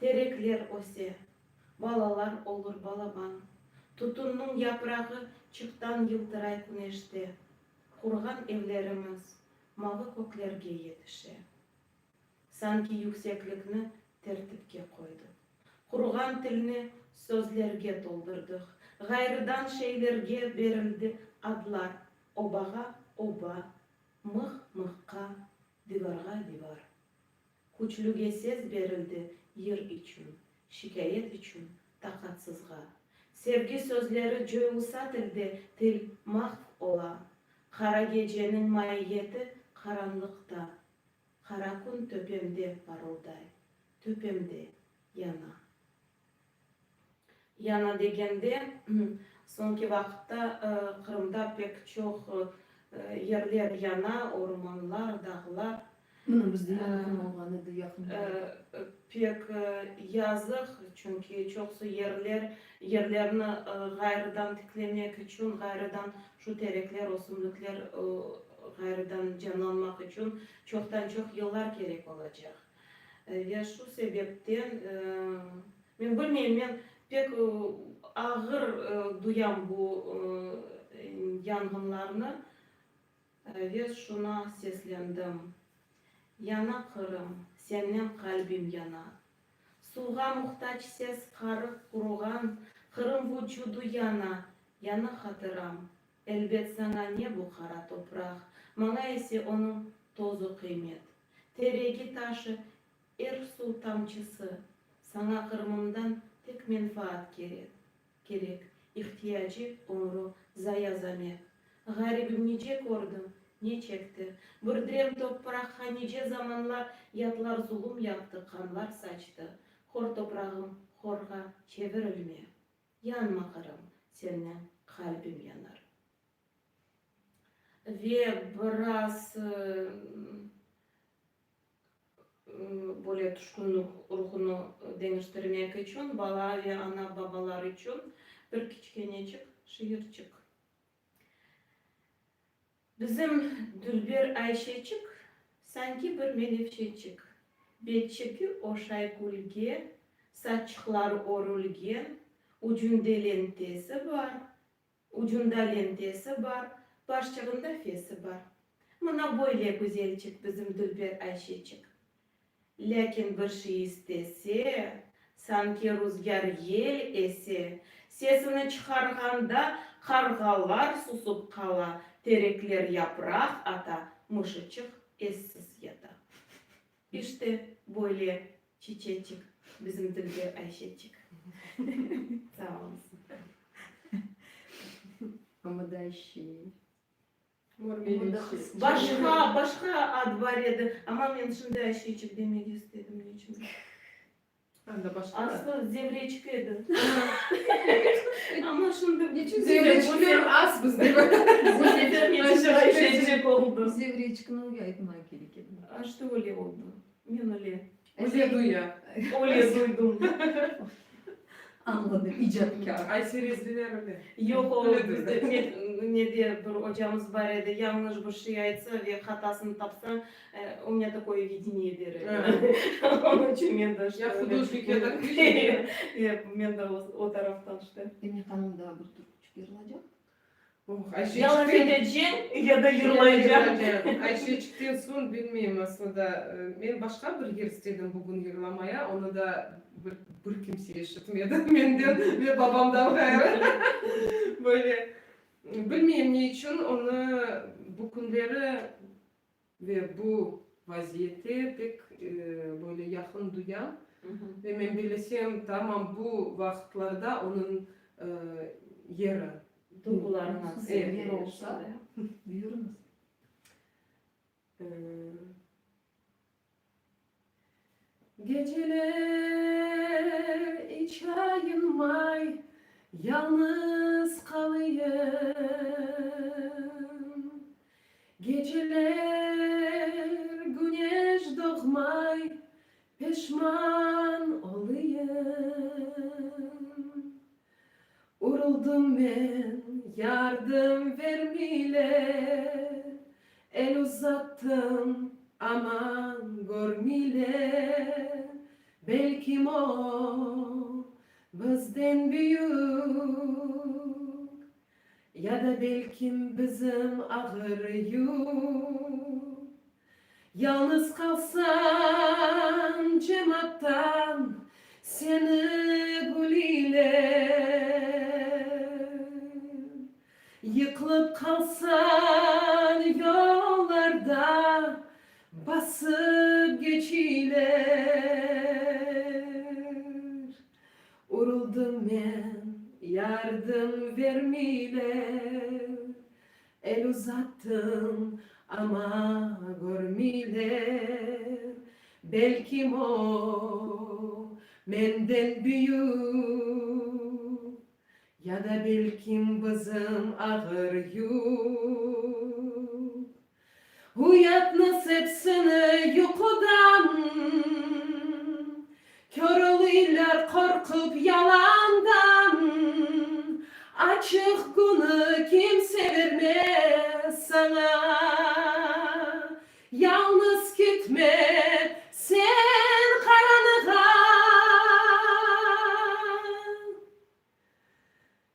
terekler ose, balalar olur balaban. Tutunun yaprağı çıktan yıldıray güneşte. Kurgan evlerimiz mavi köklerge yetişe. Sanki yükseklikni tertipke koyduk. Kurgan tilini sözlerge doldurduk. Gayrıdan şeylerge verildi adlar. Obağa oba, mıh mıhka, divarga divar. Küçlüge ses verildi yer için, şikayet için, takatsızga. Sevgi sözleri joyulsa tilde til mahv ola. Kara gecenin mahiyeti karanlıkta. Kara kun töpemde parılday. Töpemde yana. Yana degende sonki vakitta Kırım'da pek çok yerler yana, ormanlar, dağlar. Bunu bizde yakın olganı da yakın. Pek yazık çünkü çoksu yerlerini gayrıdan tiklemek için, gayrıdan şu terekler, osumluklar gayrıdan canlanmak için çoktan çok yıllar gerek olacak. Ve şu sebepten ben bilmeyeyim, ben pek ağır duyam bu yangınlarını ve şuna seslendim. Yana Kırım, senden kalbim yana. Suğa muhtaç ses karık kurugan, Kırım vücudu yana, yana hatıram. Elbet sana ne bu kara toprak, bana ise onun tozu kıymet. Teregi taşı, su tamçısı, sana Kırım'dan tek menfaat gerek. İhtiyacı umru zaya zamek. Garibim nice gördüm, ne çekti. Bir direm toprakha nice zamanlar yatlar zulüm yaptı, kanlar saçtı. Hor toprağım, horga çevirilme. Yanma Kırım, senden kalbim yanar. Ve biraz böyle tutkınlık ruhunu değiştirmek için, bala ve ana babalar için bir küçücük şiircik. Bizim Dülber Ayşecik sanki bir menevşecik. Betçeki oşay gülge, saçlar orulgen, ucunda lentesi var, başçağında fesi var. Buna böyle güzelcik bizim Dülber Ayşecik. Lakin bir şey istese, sanki rüzgar yel ese, sesini çıkarganda kargalar susup kala, terekler yaprak ata, mışıçık essiz yata. İşte böyle çiçecik bizim Dülber Ayşecik. Sağ olasın. Ama da şey. Başka ad var edi ama ben şimdi Ayşecik demek istedim niçin. Ben de başka. Aslı Zevreçik edi. Ama şimdi Niçin Zevreçikler az bizde böyle. bu sefer Ayşecik oldu. Zevreçkini uyaytmaya gerek. İşte öyle oldu. Ben öyle. Öyle duya. Öyle duydum. Anladım, icatkar. Ayseri izliler öyle. Yok o Öyle bizde ne diye bir hocamız var idi, yanlış bir şey aytsa ve hatasını tapsa у меня такое видение der. Onun için ben de işte Ya художник ya da ben de o taraftan işte. Benim kanımda bir Türkçük yazılacak. Ayşe Ya laf edeceksin ya da yırlayacaksın. Ayşe çıktıktan sonra bilmiyorum aslında. Ben başka bir yer istedim bugün yırlamaya. Onu da bir kimse işitmedi. Benden ve babamdan gayrı. Böyle bilmiyorum ne için onu bu günleri ve bu vaziyeti pek böyle yakın duyan. Ve ben bilesem tamam bu vakitlarda onun yeri. Duygularına Evet. Yer olsa buyurunuz. Geceler iç ayınmay yalnız kalayım. Geceler güneş doğmay peşman olayım. Uruldum ben yardım vermile, el uzattım aman görmile. Belki o bizden büyük ya da belki bizim ağır yük. Yalnız kalsan cemaattan seni gülüyle, yıkılıp kalsan yollarda basıp geçiler. Uruldum ben yardım vermiler, el uzattım ama görmiler. Belki o menden büyük ya da belki bizim ağır yük. Uyatmaz hepsini yukudan, körülüler korkup yalandan. Açık günü kimse vermez sana. Yalnız gitme sen karanlığa.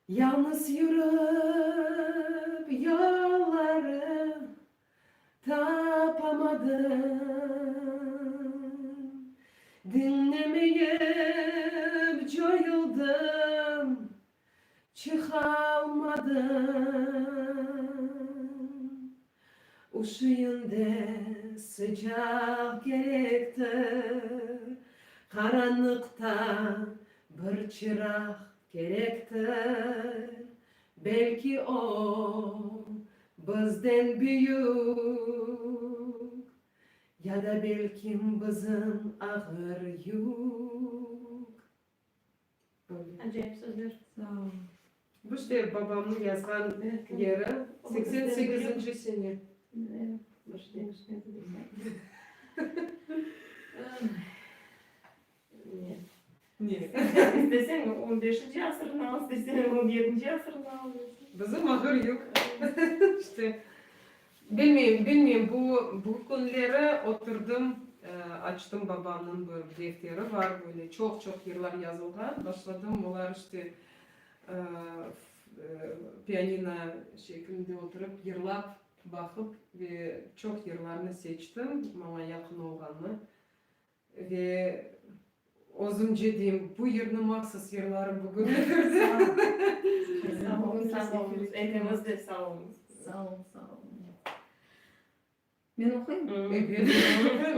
Yalnız yürüp yolları tapamadım. Dinlemeyip coyuldum, çıkamadım. Uşuyunda sıcak gerektir, karanlıkta bir çırak gerektir. Belki o bizden büyük, ya da belki bizim ağır yük. Acayip sözler. Sağ ol. Bu işte babamın yazgan yeri 88. sene. Evet, başlaymış ne dedim. Niye? İstesen 15. asırını al, istesen 17. asırını al. Bizim ahır yok. İşte bilmiyorum bu günleri oturdum, açtım babamın böyle bir defteri var, böyle çok yıllar yazılgan. Başladım onlar işte piyanino şeklinde oturup yırlap bakıp ve çok yıllarını seçtim bana yakın olanı ve özümce diyeyim bu yerini maksız yılları bugün bitirdi. Sağ olun, sağ olun. Hepimiz de sağ olun. Sağ olun, sağ olun. Men okuyayım. Evet,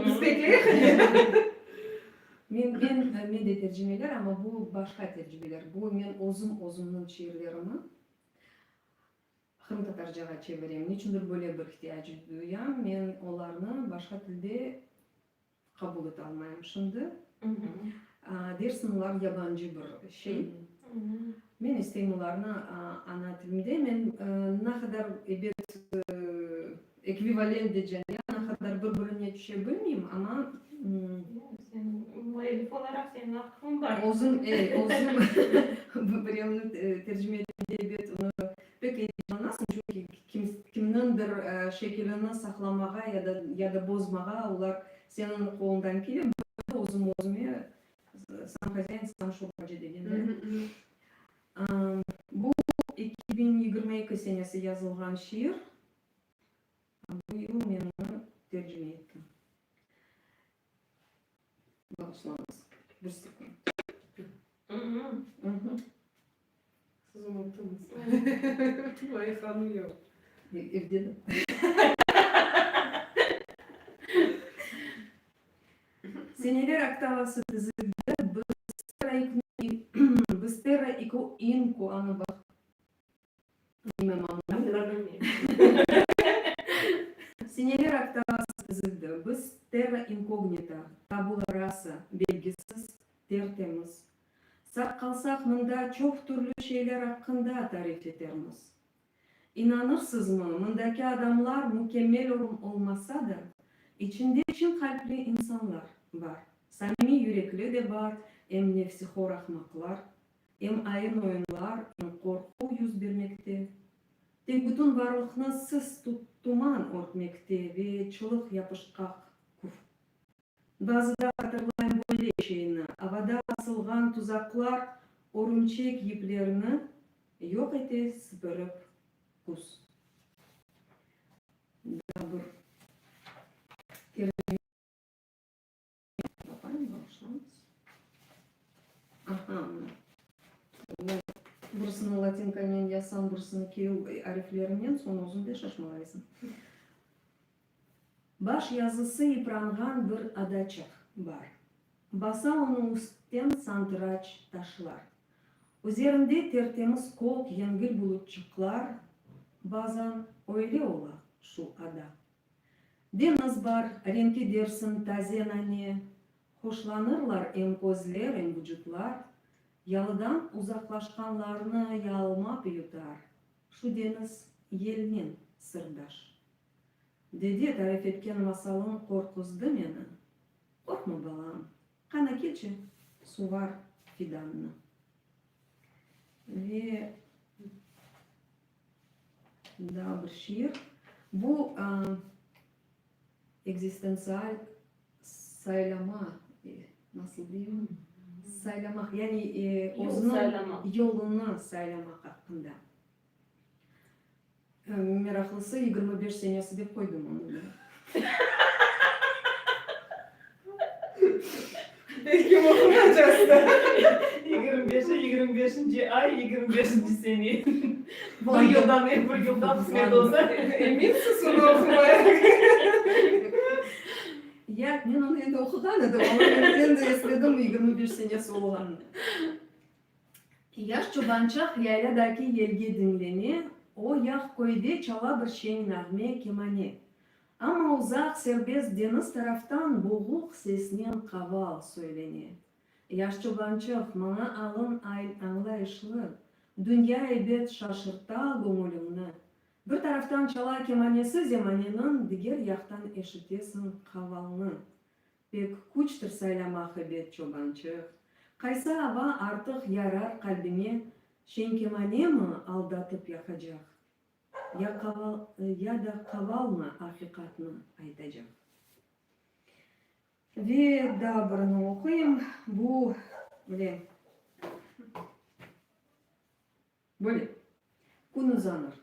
biz bekleyelim. Men de tercümeler ama bu başka tercümeler. Bu men özümün şiirlerimi Kırım Tatarcaga çevireyim. Niçindir böyle bir ihtiyacı duyuyorum. Men onlarını başka tilde kabul et almayayım şimdi. Dersin ular yabancı bir şey. Men isteyim onlarını ana tilimde. Men ne kadar ekvivalent diyeceğim. Ne kadar birbirine düşebilmeyeyim ama Sen muhalif olarak senin hakkın var. Ozun birini tercüme edip onu pek heyecanlansın çünkü kimnindir şeklini saklamağa ya da bozmağa onlar senin kolundan kelip özüme sam хозяин sam şubacı degende. Bu 2022 senesi yazılgan şiir. Bu yıl men onu tercüme ettim. Bağışlanız. Bir sekund. Siz unuttunuz. Vay hanım yok. Evde de. Seneler aktavası dizildi. Bыстера инку ana bak. Seneler aktavası dizildi. Bыстера incognita. Tabula rasa. Belgisiz. Tertemiz. Sak kalsak mında çok türlü şeyler hakkında tarif ederimiz. İnanırsız mı? Mındaki adamlar mükemmel olmasa da içinde çin kalpli insanlar var. Samimi yürekli de var. Hem nefsihor ahmaklar, hem ayın oyunlar, hem korku yüz vermekte. Tek bütün varlıkını sız tuman örtmekte ve çılık yapışkak kuf. Bazıda hatırlayın böyle şeyini, havada asılgan tuzaklar, örümcek yiplerini yok ete süpürüp kus. Dabur. Aha. Burasını latinkayмен yazsam, burasını keyil harflerinden sonra uzun da şaşmalайсың. Baş yazısı yıprangan bir adaçak var. Basa onun üstten sandıraç taşlar. Üzerinde tertemiz kok yengil bulutçuklar. Bazen öyle ola şu ada. Deniz var, renkli dersin taze nane. Hoşlanırlar hem gözler hem vücutlar. Yalıdan uzaklaşkanlarını yalmap yutar. Şu deniz yelinin sırdaş. Dedi tarif etken masalın korkuzdu meni. Korkma balam. Kana kelçi. Su var fidanını. Ve daha bir şiir. Bu egzistansiyel saylama, nasıl diyeyim? Saylamak, yani Yol özünün saylamak. yolunu saylamak hakkında. Meraklısı 25 senesi de koydum onu da. Belki okumayacağız da. 25. ay 25. sene. Bu yıldan bir yıldan kısmet olsa. Emin misin onu okumaya? Ya ben onu endi okugan edim, ama ben endi esledim 25 senesi olganını. Yaş çobançak yayladaki yelge dinleni, o yak koydu çala bir şeyin nağme kemani. Ama uzak serbest deniz taraftan boğuk seslen kaval söyleni. Yaş çobançak bana alın anlayışlı, dünya elbet şaşırta gönlümni. Bir taraftan çala kemanesi zemaninin, diğer yaktan eşitesin kavalını. Pek kuçtur saylamak ebet çobançak. Kaysa hava artık yarar kalbime, şen kemane mi aldatıp yakacak? Ya da kaval mı hakikatını aytacak? Ve daha birini okuyayım. Bu böyle. Gün uzanır.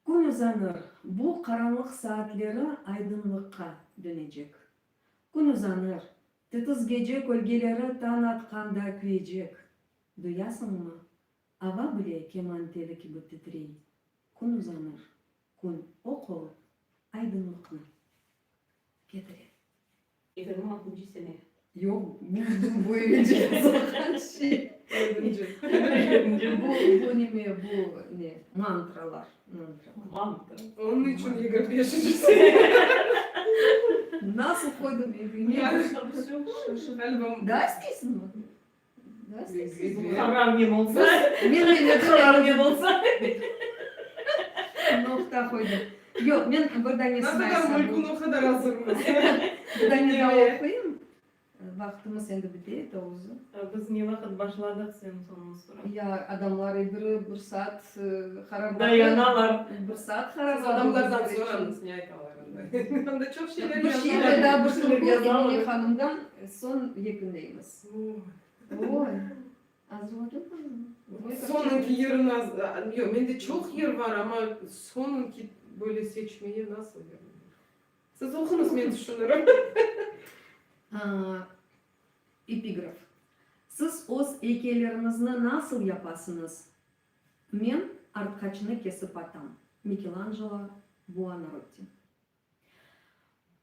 Gün uzanır. Bu karanlık saatleri aydınlıkka dönecek. Gün uzanır. Tıtız gece gölgeleri tan atkanda küyecek. Duyasın mı? Ava bile keman teli gibi titrey. Gün uzanır. Gün ok olup aydınlıkını getirir. 26. sene. Yok, bu önce yazılan şey. Bu ne? Mantralar. Onun için 25. sene. Nasıl koydum evine? Albüm. Daha istiyorsun mu? Daha istiyorsun. Karar olsa. Ben Karar olsa. nokta koydum. Yok, ben buradan Ne kadar esnaysam. uykun o kadar hazır mısın? Buradan ne daha Dinlemeye. okuyayım. Vaktimiz endi bitiyor, doğrusu. Biz ne vakit başladık sen sonun sonra. Ya adamlar bir saat harap Dayanalar. Bir saat Siz harap adamlardan soranız niye yakalarında? Ben de çok şeyler Bu şiirde yazarım. daha bir Şöyle soru yazalım. Emine Hanım'dan son yakındayız. Oy. Az oldu mu? Sonunki yerin az, yok bende çok yer var ama sonunki böyle seçmeyi nasıl yapayım? Siz okunuz ben düşünürüm. Epigraf. Siz öz heykellerinizni nasıl yapasınız? Men artkaçını kesip atam. Michelangelo Buonarroti.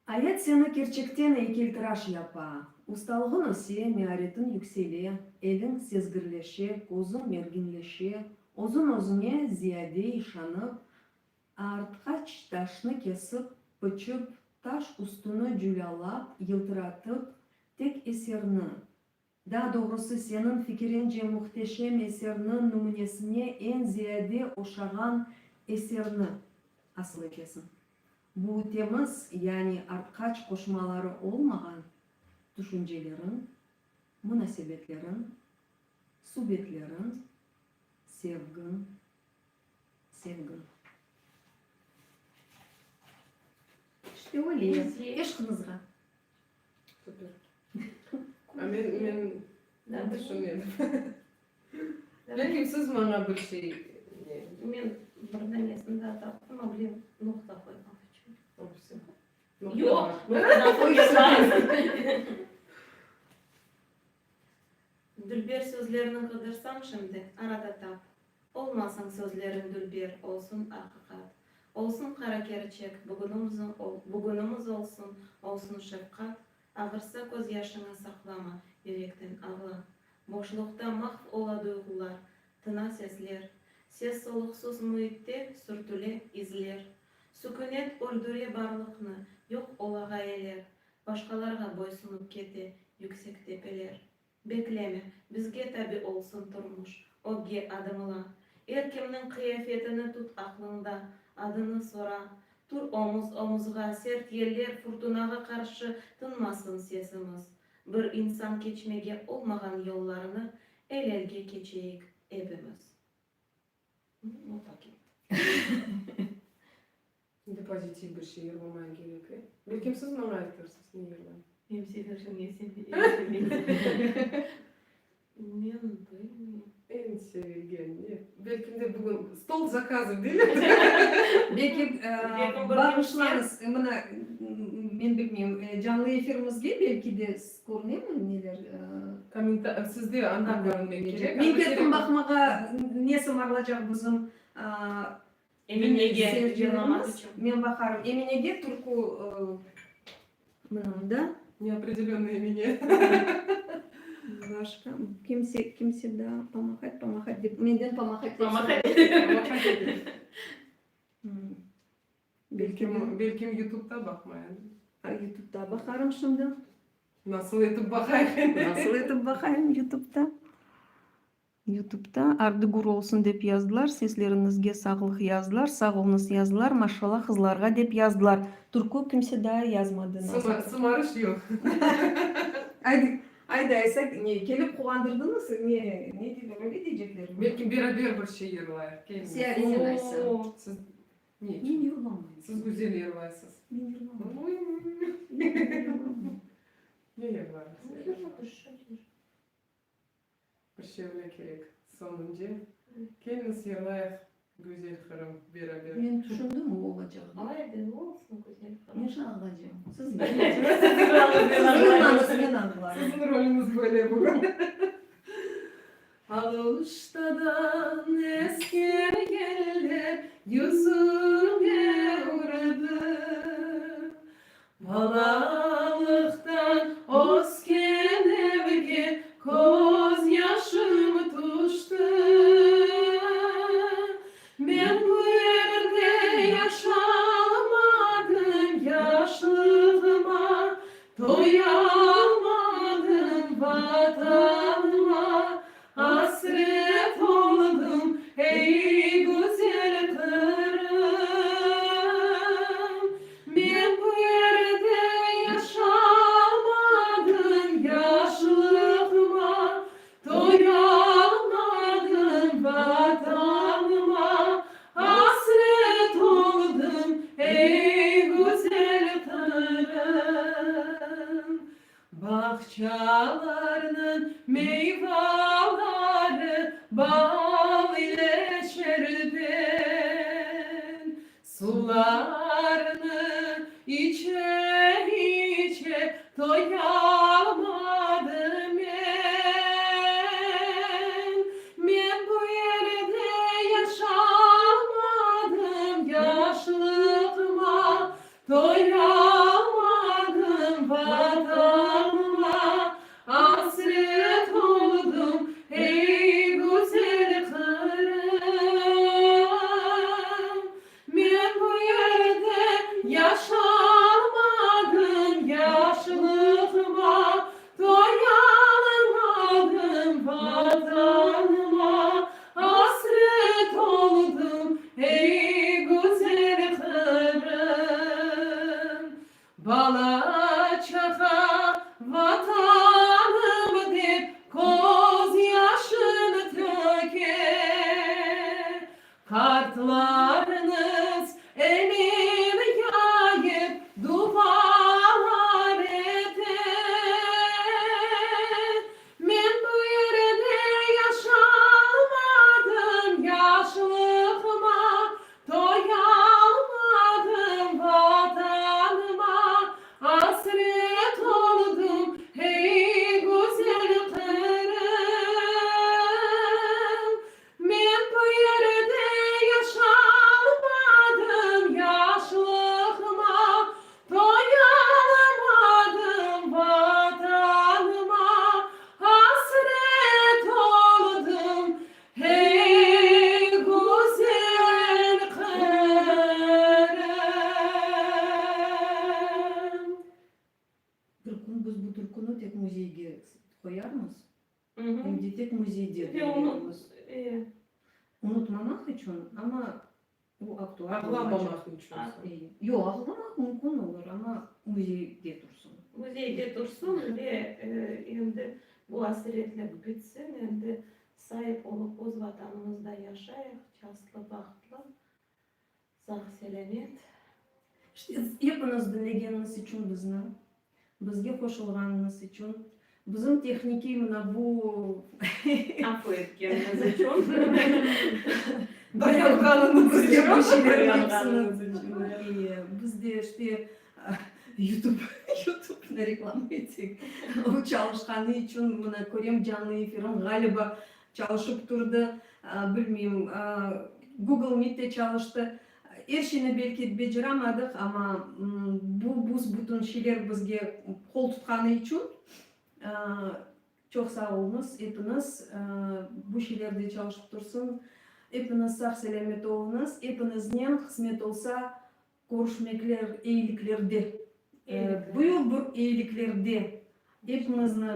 Hayat seni gerçekten heykeltıraş yapa. Ustalığın ise meharetin yükseli, elin sezgirleşi, gözün merginleşi, özün özüne ziyade işanıp, artkaç taşını kesip, pıçıp, taş üstünü cülalap, yıltıratıp, tek eserini, daha doğrusu senin fikrince muhteşem eserinin numunesine en ziyade oşağan eserini asıl kesin. Bu temiz, yani artkaç koşmaları olmayan düşüncelerin, münasebetlerin, subjetlerin, sevgin. İşte öyle. Eşkınızga. Süper. Ben düşünüyorum. Belki siz bana bir şey... Men buradan esinde taptım ama bir nokta koymak için. Olsun. Yok, noktadan koyuyorlar. Dülber sözlerini kıdırsam şimdi arada tap. Olmasın sözlerin Dülber, olsun hakikat. Olsun kara gerçek, bugünümüz olsun şefkat. Ağırsa göz yaşını saklama, yürekten ağla. Boşlukta mahv ola duygular, tına sesler. Ses soluksuz muhitte sürtüle izler. Sükunet öldüre barlıkны, yok ola gayeler. Başkalarga boysunup kete, yüksek tepeler. Bekleme, bizge tabi olsun turmuş, oge adımla. Erkimnin kıyafetini tut aklında, adını sora. Tur omuzga sert yerler fırtınaga karşı tınmasın sesimiz. Bir insan geçmege olmagan yollarını el elge geçeyik hepimiz. Вот так. Şimdi pozitif bir şiir olman gerekiyor. Belki siz bana aytırsınız ne yerler? Hem seversin, men bilmiyorum. En sevilgen ne? Belki de bugün stol zakazı değil mi? Belki bağışlarız. Mına men bilmiyorum. Canlı efirimizge belki de ko'rinaymi neler. Sizde andan görünmek gerek. Men ketdim bakmaga nesi marlajak bizim Eminege seyircilerimiz. yırlamak için. Men bakarım. Eminege turku mınamda. Неопределенное имя. Başka kimse daha pamahak dep menden pamahak dep Belki YouTube'da bakmayın. YouTube'da bakarım şimdi. Nasıl etip bakayım? Nasıl etip bakayım YouTube'da? YouTube'da Ardıgur olsun dep yazdılar. Seslerinizge sağlık yazdılar. Sağ olunuz yazdılar. Maşallah kızlarga dep yazdılar. Turku kimse daha yazmadı. Sımarış yok. Ayda aysak ne kelip kullandırdınız ne diyor öyle diyecekler. Belki beraber bir şey yerler. Sen aysa. Siz niye? Men yurlamayım. Siz güzel yerlersiniz. Men yurlamayım. Ne yerlersiniz? Bir şeyler gerek. Sonunca kendiniz yerler güzel kırım beraber. Men düşündüm o olacağını. Haydi ne olsun güzel. Ben şu alacağım. Siz Sizin andılar. Sizin rolünüz böyle bugün. Alıştadan eski geller yüzüme uğradı. Balalıktan osken evge koz yaşım tuştu. Ben bu yerde yaşamadım yaşlığıma, doyamadım vatanıma, hasret oldum ey güzel kırım. Ben bu yerde yaşamadım yaşlığıma, doyamadım vatanıma, hasret oldum ey güzel kırım. Bahçalarının meyveleri bal ile şerben, sularını içe içe doyamadım ben. Ben bu yerde yaşamadım yaşlığıma, doyamadım vatanıma, hasret oldum ey güzel kırım. Ben bu yerde yaşamadım yaşlığıma, doyamadım vatanıma, hasret oldum ey güzel kırım. Bala çaka vatanım dep koz yaşını töker. Kartlarınız elim yayıp duvar eder. Ben bu yerde yaşamadım yaşlığıma, doyamadım vatanıma, hasret oldum hey güzel kırım. Ben bu yerde yaşamadım yaşlığıma, doyamadım vatanıma, hasret oldum hey güzel kırım. Bir gün biz bu türkünü tek müziğe koyarmız. Hı. Hem de tek müziğe Ve onu koyarmız. Unutmamak için ama Bu aktual. Aklanmamak için. Yok, aklamak mümkün olur ama müzeyde dursun. Muzeyde dursun ve endi bu asiretlep bitsin, endi sahip olup o'z vatanımızda yaşayık, şanslı, baxtlı, sağ selamet. İşte hepiniz dinlegeniniz için bizge qo'shilganingiz uchun, bizim texniki mana bu Afo etkeniniz için. Dayanganınız bizge için. bu şeyler Dayanganınız hepsini bizde işte YouTube'ni reklama ettik. O çalışkanı için mana ko'rem canlı efirim galiba çalışıp durdu. Bilmeyeyim, Google Meet'te çalıştı. Erşini belki beceramadık ama bu bütün şeyler bizge kol tutkanı için çok sağ olunuz hepiniz. Bu şeylerde çalışıp dursun. Hepiniz sağ selamet olunuz. Hepinizden kısmet olsa görüşmekler, iyiliklerде. Bu iyiliklerde hepimizni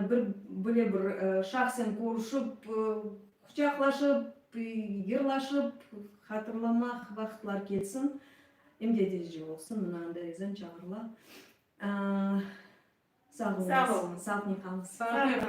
bir şahsen görüşüp, kucaklaşıp, yırlaşıp, hatırlamak vaqtlar ketsin. Emde tezci olsun, mınандай izin çağırla. Sağ olun. Sağ olun. Sağ olun. Sağ olun.